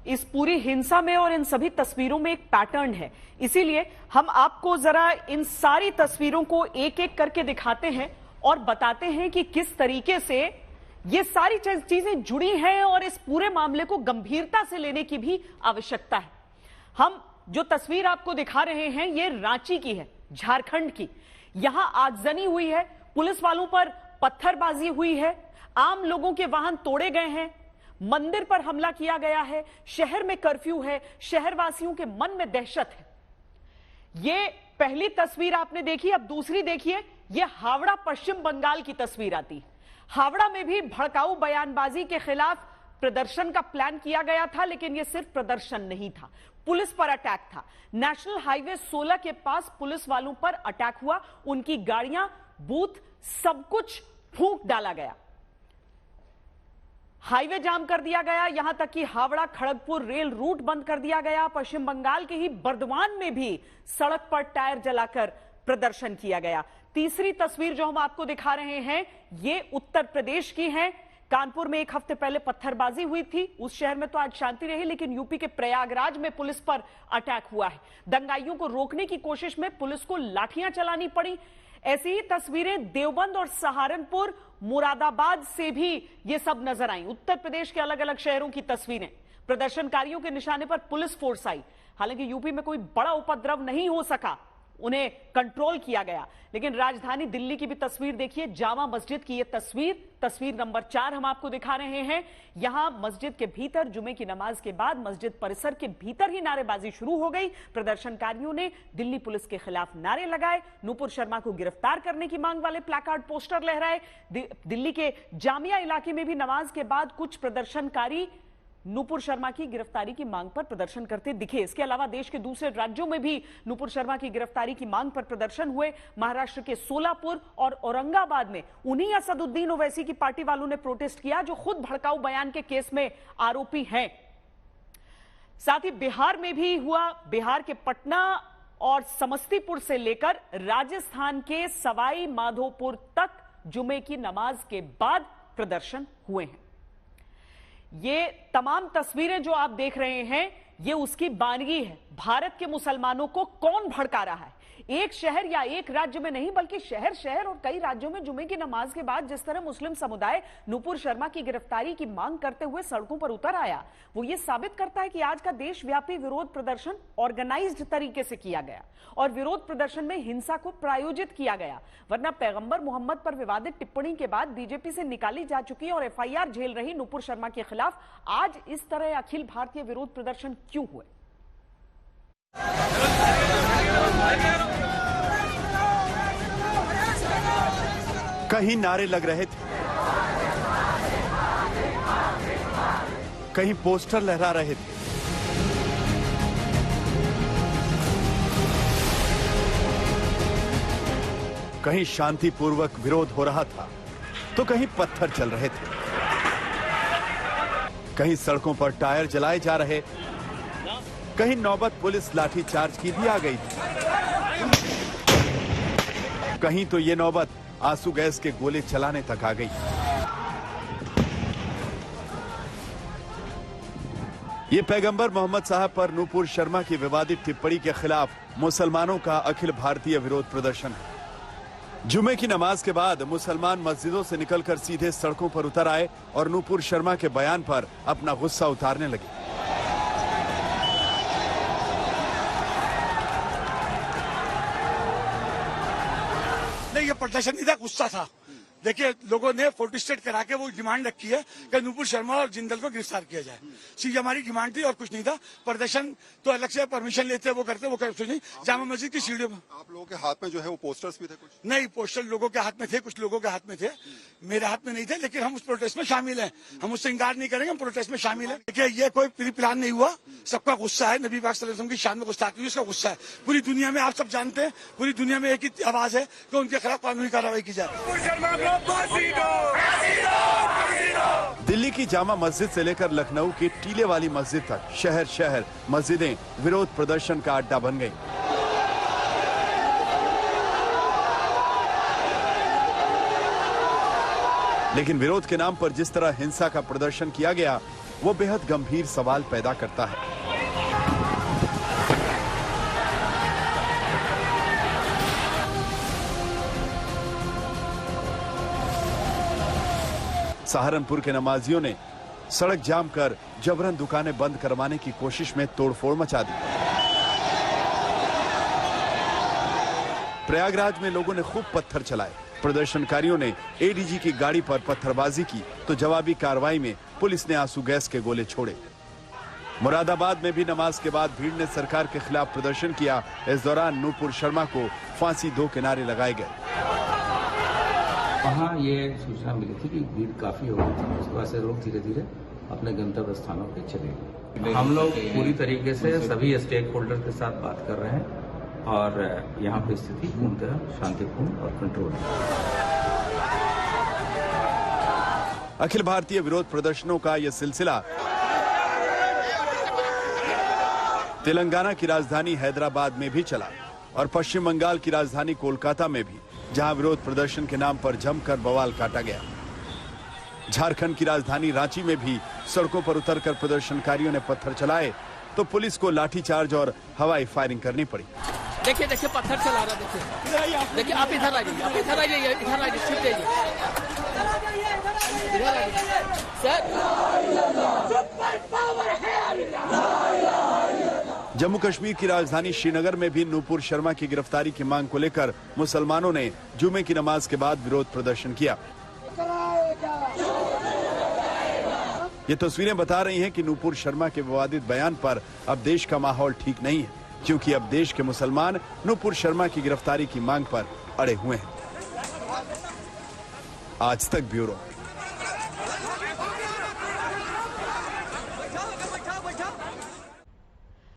इस पूरी हिंसा में और इन सभी तस्वीरों में एक पैटर्न है। इसीलिए हम आपको जरा इन सारी तस्वीरों को एक एक करके दिखाते हैं और बताते हैं कि किस तरीके से ये सारी चीजें जुड़ी हैं और इस पूरे मामले को गंभीरता से लेने की भी आवश्यकता है। हम जो तस्वीर आपको दिखा रहे हैं ये रांची की है, झारखंड की। यहां आगजनी हुई है, पुलिस वालों पर पत्थरबाजी हुई है, आम लोगों के वाहन तोड़े गए हैं, मंदिर पर हमला किया गया है, शहर में कर्फ्यू है, शहरवासियों के मन में दहशत है। ये पहली तस्वीर आपने देखी, अब दूसरी देखिए। ये हावड़ा पश्चिम बंगाल की तस्वीर आती है। हावड़ा में भी भड़काऊ बयानबाजी के खिलाफ प्रदर्शन का प्लान किया गया था, लेकिन यह सिर्फ प्रदर्शन नहीं था, पुलिस पर अटैक था। नेशनल हाईवे 16 के पास पुलिस वालों पर अटैक हुआ, उनकी गाड़ियां, बूथ, सब कुछ फूंक डाला गया, हाईवे जाम कर दिया गया, यहां तक कि हावड़ा खड़गपुर रेल रूट बंद कर दिया गया। पश्चिम बंगाल के ही बर्दवान में भी सड़क पर टायर जलाकर प्रदर्शन किया गया। तीसरी तस्वीर जो हम आपको दिखा रहे हैं ये उत्तर प्रदेश की है। कानपुर में एक हफ्ते पहले पत्थरबाजी हुई थी, उस शहर में तो आज शांति रही, लेकिन यूपी के प्रयागराज में पुलिस पर अटैक हुआ है। दंगाइयों को रोकने की कोशिश में पुलिस को लाठियां चलानी पड़ी। ऐसी ही तस्वीरें देवबंद और सहारनपुर, मुरादाबाद से भी ये सब नजर आई। उत्तर प्रदेश के अलग अलग शहरों की तस्वीरें, प्रदर्शनकारियों के निशाने पर पुलिस फोर्स आई। हालांकि यूपी में कोई बड़ा उपद्रव नहीं हो सका, उन्हें कंट्रोल किया गया। लेकिन राजधानी दिल्ली की भी तस्वीर देखिए, जामा मस्जिद की यह तस्वीर नंबर 4 हम आपको दिखा रहे हैं। यहां मस्जिद के भीतर जुमे की नमाज के बाद मस्जिद परिसर के भीतर ही नारेबाजी शुरू हो गई। प्रदर्शनकारियों ने दिल्ली पुलिस के खिलाफ नारे लगाए, नूपुर शर्मा को गिरफ्तार करने की मांग वाले प्लैकार्ड, पोस्टर लहराए। दिल्ली के जामिया इलाके में भी नमाज के बाद कुछ प्रदर्शनकारी नूपुर शर्मा की गिरफ्तारी की मांग पर प्रदर्शन करते दिखे। इसके अलावा देश के दूसरे राज्यों में भी नूपुर शर्मा की गिरफ्तारी की मांग पर प्रदर्शन हुए। महाराष्ट्र के सोलापुर और औरंगाबाद में उन्हीं असदुद्दीन ओवैसी की पार्टी वालों ने प्रोटेस्ट किया, जो खुद भड़काऊ बयान के केस में आरोपी हैं। साथ ही बिहार में भी हुआ। बिहार के पटना और समस्तीपुर से लेकर राजस्थान के सवाई माधोपुर तक जुमे की नमाज के बाद प्रदर्शन हुए हैं। ये तमाम तस्वीरें जो आप देख रहे हैं ये उसकी बानगी है। भारत के मुसलमानों को कौन भड़का रहा है? एक शहर या एक राज्य में नहीं, बल्कि शहर शहर और कई राज्यों में जुमे की नमाज के बाद जिस तरह मुस्लिम समुदाय नूपुर शर्मा की गिरफ्तारी की मांग करते हुए सड़कों पर उतर आया, वो ये साबित करता है कि आज का देशव्यापी विरोध प्रदर्शन ऑर्गेनाइज्ड तरीके से किया गया और विरोध प्रदर्शन में हिंसा को प्रायोजित किया गया। वरना पैगंबर मोहम्मद पर विवादित टिप्पणी के बाद बीजेपी से निकाली जा चुकी और एफआईआर झेल रही नूपुर शर्मा के खिलाफ आज इस तरह अखिल भारतीय विरोध प्रदर्शन क्यों हुए? कहीं नारे लग रहे थे, कहीं पोस्टर लहरा रहे थे, कहीं शांतिपूर्वक विरोध हो रहा था तो कहीं पत्थर चल रहे थे, कहीं सड़कों पर टायर जलाए जा रहे, कहीं नौबत पुलिस लाठीचार्ज की भी आ गई थी, कहीं तो ये नौबत आंसू गैस के गोले चलाने तक आ गई। ये पैगंबर मोहम्मद साहब पर नूपुर शर्मा की विवादित टिप्पणी के खिलाफ मुसलमानों का अखिल भारतीय विरोध प्रदर्शन है। जुमे की नमाज के बाद मुसलमान मस्जिदों से निकलकर सीधे सड़कों पर उतर आए और नूपुर शर्मा के बयान पर अपना गुस्सा उतारने लगे। नहीं, ये प्रदर्शन नहीं था, गुस्सा था। देखिए, लोगों ने फोटो स्टेट करा के वो डिमांड रखी है कि नूपुर शर्मा और जिंदल को गिरफ्तार किया जाए। सिर्फ हमारी डिमांड थी और कुछ नहीं था। प्रदर्शन तो अलग से परमिशन लेते वो करते, वो करते नहीं। जामा मस्जिद की सीढ़ियों में आप लोगों के हाथ में जो है वो पोस्टर्स भी थे? कुछ नहीं, पोस्टर लोगों के हाथ में थे, कुछ लोगों के हाथ में थे, मेरे हाथ में नहीं थे, लेकिन हम उस प्रोटेस्ट में शामिल हैं। हम उससे इंकार नहीं करेंगे, हम प्रोटेस्ट में शामिल हैं। देखिए, ये कोई प्री प्लान नहीं हुआ, सबका गुस्सा है। नबी पाक सल्लल्लाहु अलैहि वसल्लम की शान में गुस्ताखी हुई, उसका गुस्सा है। पूरी दुनिया में आप सब जानते हैं, पूरी दुनिया में एक ही आवाज है कि उनके खिलाफ कानूनी कार्रवाई की जाए। दिल्ली की जामा मस्जिद से लेकर लखनऊ की टीले वाली मस्जिद तक शहर शहर मस्जिदें विरोध प्रदर्शन का अड्डा बन गईं। लेकिन विरोध के नाम पर जिस तरह हिंसा का प्रदर्शन किया गया, वो बेहद गंभीर सवाल पैदा करता है। सहारनपुर के नमाजियों ने सड़क जाम कर जबरन दुकानें बंद करवाने की कोशिश में तोड़फोड़ मचा दी। प्रयागराज में लोगों ने खूब पत्थर चलाए। प्रदर्शनकारियों ने एडीजी की गाड़ी पर पत्थरबाजी की तो जवाबी कार्रवाई में पुलिस ने आंसू गैस के गोले छोड़े। मुरादाबाद में भी नमाज के बाद भीड़ ने सरकार के खिलाफ प्रदर्शन किया। इस दौरान नूपुर शर्मा को फांसी दो के नारे लगाए गए। वहाँ ये सूचना मिली थी कि भीड़ काफी हो गई थी, उसके बाद से लोग धीरे धीरे अपने गंतव्य स्थानों पर चले गए। हम लोग पूरी तरीके से सभी स्टेक होल्डर के साथ बात कर रहे हैं और यहाँ पर स्थिति पूर्णतः शांतिपूर्ण और कंट्रोल है। अखिल भारतीय विरोध प्रदर्शनों का यह सिलसिला तेलंगाना की राजधानी हैदराबाद में भी चला और पश्चिम बंगाल की राजधानी कोलकाता में भी, जहां विरोध प्रदर्शन के नाम पर जमकर बवाल काटा गया। झारखंड की राजधानी रांची में भी सड़कों पर उतरकर प्रदर्शनकारियों ने पत्थर चलाए तो पुलिस को लाठीचार्ज और हवाई फायरिंग करनी पड़ी। देखिए देखिए पत्थर चला रहा, देखिए देखिए, आप इधर आ जाइए, आप इधर आ जाइए, इधर आ जाइए, छिप जाइए, इधर आ जाइए सर। जम्मू कश्मीर की राजधानी श्रीनगर में भी नूपुर शर्मा की गिरफ्तारी की मांग को लेकर मुसलमानों ने जुमे की नमाज के बाद विरोध प्रदर्शन किया। ये तस्वीरें बता रही हैं कि नूपुर शर्मा के विवादित बयान पर अब देश का माहौल ठीक नहीं है, क्योंकि अब देश के मुसलमान नूपुर शर्मा की गिरफ्तारी की मांग पर अड़े हुए हैं। आज तक ब्यूरो।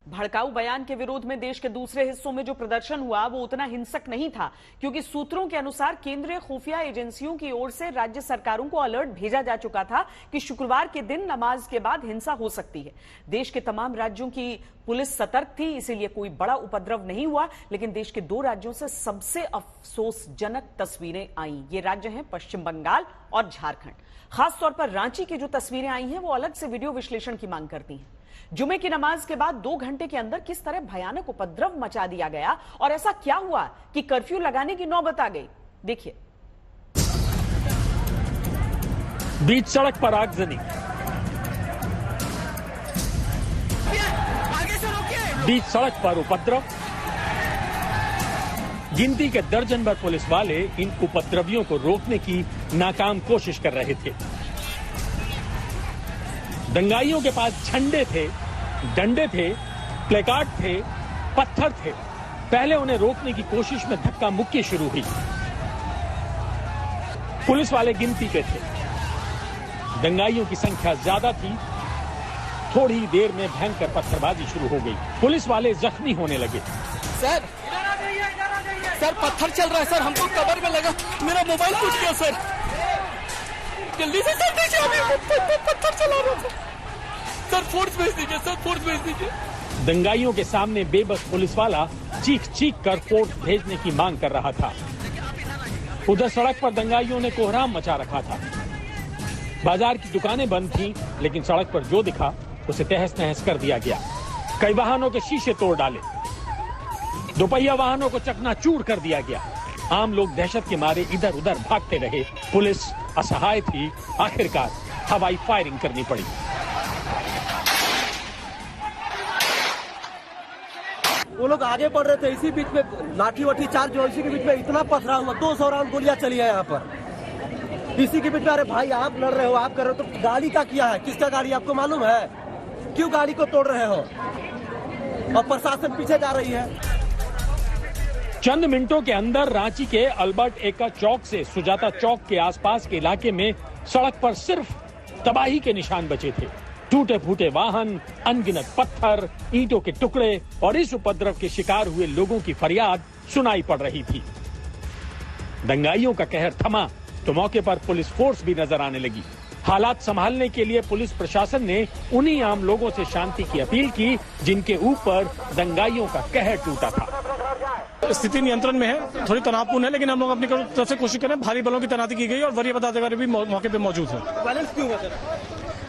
भड़काऊ बयान के विरोध में देश के दूसरे हिस्सों में जो प्रदर्शन हुआ वो उतना हिंसक नहीं था, क्योंकि सूत्रों के अनुसार केंद्रीय खुफिया एजेंसियों की ओर से राज्य सरकारों को अलर्ट भेजा जा चुका था कि शुक्रवार के दिन नमाज के बाद हिंसा हो सकती है। देश के तमाम राज्यों की पुलिस सतर्क थी, इसीलिए कोई बड़ा उपद्रव नहीं हुआ। लेकिन देश के दो राज्यों से सबसे अफसोसजनक तस्वीरें आई। ये राज्य हैं पश्चिम बंगाल और झारखंड। खासतौर पर रांची की जो तस्वीरें आई हैं वो अलग से वीडियो विश्लेषण की मांग करती हैं। जुमे की नमाज के बाद 2 घंटे के अंदर किस तरह भयानक उपद्रव मचा दिया गया और ऐसा क्या हुआ कि कर्फ्यू लगाने की नौबत आ गई, देखिए। बीच सड़क पर आगजनी, बीच सड़क पर उपद्रव। गिनती के दर्जन भर पुलिस वाले इन उपद्रवियों को रोकने की नाकाम कोशिश कर रहे थे। दंगाइयों के पास झंडे थे, डंडे थे, प्लेकार्ड थे, पत्थर थे। पहले उन्हें रोकने की कोशिश में धक्का मुक्की शुरू हुई। पुलिस वाले गिनती पे थे, दंगाइयों की संख्या ज्यादा थी। थोड़ी देर में भयंकर पत्थरबाजी शुरू हो गई। पुलिस वाले जख्मी होने लगे। सर सर पत्थर चल रहा है सर, हमको कवर में लगा, मेरा मोबाइल टूट गया सर, जल्दी से सर दीजिए, अभी पत्थर चला रहा था सर, फोर्स भेज दीजिए सर, फोर्स भेज दीजिए। दंगाइयों के सामने बेबस पुलिस वाला चीख चीख कर फोर्स भेजने की मांग कर रहा था। उधर सड़क पर दंगाइयों ने कोहराम मचा रखा था। बाजार की दुकानें बंद थीं, लेकिन सड़क पर जो दिखा उसे तहस नहस कर दिया गया। कई वाहनों के शीशे तोड़ डाले, दोपहिया वाहनों को चकनाचूर कर दिया गया। आम लोग दहशत के मारे इधर उधर भागते रहे। पुलिस असहाय थी। आखिरकार हवाई फायरिंग करनी पड़ी। वो लोग आगे बढ़ रहे थे, इसी बीच में लाठी वाठी चार्ज जो इसी के बीच में इतना पथरा हुआ, 200 राउंड गोलियां चली है यहाँ पर। इसी के बीच में, अरे भाई आप लड़ रहे हो, आप कर रहे हो, तो गाड़ी का किया है, किसका गाड़ी आपको मालूम है? क्यों गाड़ी को तोड़ रहे हो? और प्रशासन पीछे जा रही है। चंद मिनटों के अंदर रांची के अल्बर्ट एक्का चौक से सुजाता चौक के आसपास के इलाके में सड़क पर सिर्फ तबाही के निशान बचे थे। टूटे फूटे वाहन, अनगिनत पत्थर, ईंटों के टुकड़े और इस उपद्रव के शिकार हुए लोगों की फरियाद सुनाई पड़ रही थी। दंगाइयों का कहर थमा तो मौके पर पुलिस फोर्स भी नजर आने लगी। हालात संभालने के लिए पुलिस प्रशासन ने उन्हीं आम लोगों से शांति की अपील की जिनके ऊपर दंगाइयों का कहर टूटा था। स्थिति नियंत्रण में है, थोड़ी तनावपूर्ण है, लेकिन हम लोग अपनी तरफ से कोशिश करें। भारी बलों की तैनाती की गई और वरीय पदाधिकारी भी मौके पे मौजूद हैं।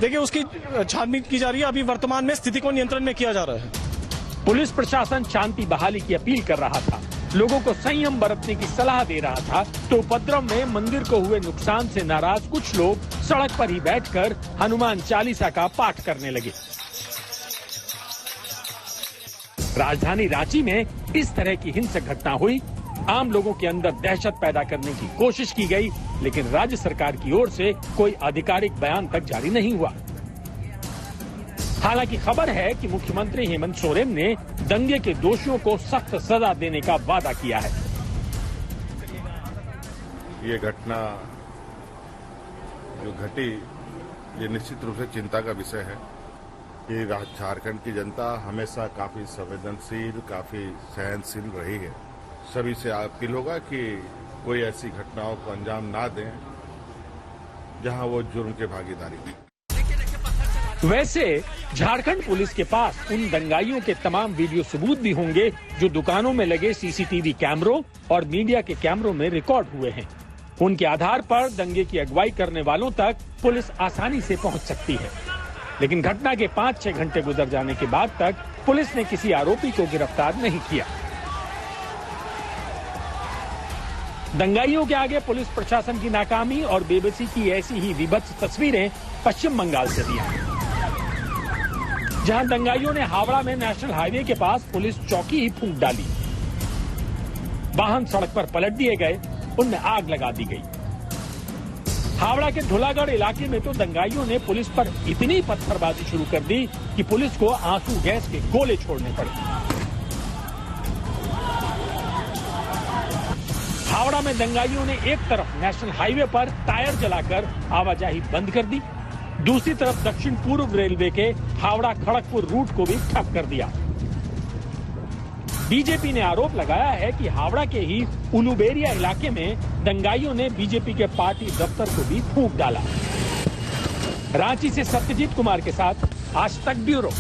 देखिए उसकी छानबीन की जा रही है। अभी वर्तमान में स्थिति को नियंत्रण में किया जा रहा है। पुलिस प्रशासन शांति बहाली की अपील कर रहा था, लोगों को संयम बरतने की सलाह दे रहा था, तो उपद्रव में मंदिर को हुए नुकसान से नाराज कुछ लोग सड़क पर ही बैठकर हनुमान चालीसा का पाठ करने लगे। राजधानी रांची में इस तरह की हिंसक घटना हुई। आम लोगों के अंदर दहशत पैदा करने की कोशिश की गई, लेकिन राज्य सरकार की ओर से कोई आधिकारिक बयान तक जारी नहीं हुआ। हालांकि खबर है कि मुख्यमंत्री हेमंत सोरेन ने दंगे के दोषियों को सख्त सजा देने का वादा किया है। ये घटना जो घटी, ये निश्चित रूप से चिंता का विषय है कि झारखंड की जनता हमेशा काफी संवेदनशील, काफी सहनशील रही है। सभी से अपील होगा कि कोई ऐसी घटनाओं को अंजाम ना दें जहां वो जुर्म के भागीदारी में। वैसे झारखंड पुलिस के पास उन दंगाइयों के तमाम वीडियो सबूत भी होंगे जो दुकानों में लगे सीसीटीवी कैमरों और मीडिया के कैमरों में रिकॉर्ड हुए हैं। उनके आधार पर दंगे की अगुवाई करने वालों तक पुलिस आसानी से पहुंच सकती है। लेकिन घटना के 5-6 घंटे गुजर जाने के बाद तक पुलिस ने किसी आरोपी को गिरफ्तार नहीं किया। दंगाइयों के आगे पुलिस प्रशासन की नाकामी और बेबसी की ऐसी ही विभत्स तस्वीरें पश्चिम बंगाल से भी आई, जहां दंगाइयों ने हावड़ा में नेशनल हाईवे के पास पुलिस चौकी ही फूंक डाली। वाहन सड़क पर पलट दिए गए, उनमें आग लगा दी गई। हावड़ा के धुलागढ़ इलाके में तो दंगाइयों ने पुलिस पर इतनी पत्थरबाजी शुरू कर दी कि पुलिस को आंसू गैस के गोले छोड़ने पड़े। हावड़ा में दंगाइयों ने एक तरफ नेशनल हाईवे पर टायर जलाकर आवाजाही बंद कर दी, दूसरी तरफ दक्षिण पूर्व रेलवे के हावड़ा खड़गपुर रूट को भी ठप कर दिया। बीजेपी ने आरोप लगाया है कि हावड़ा के ही उलुबेरिया इलाके में दंगाइयों ने बीजेपी के पार्टी दफ्तर को भी फूंक डाला। रांची से सत्यजीत कुमार के साथ आज तक ब्यूरो।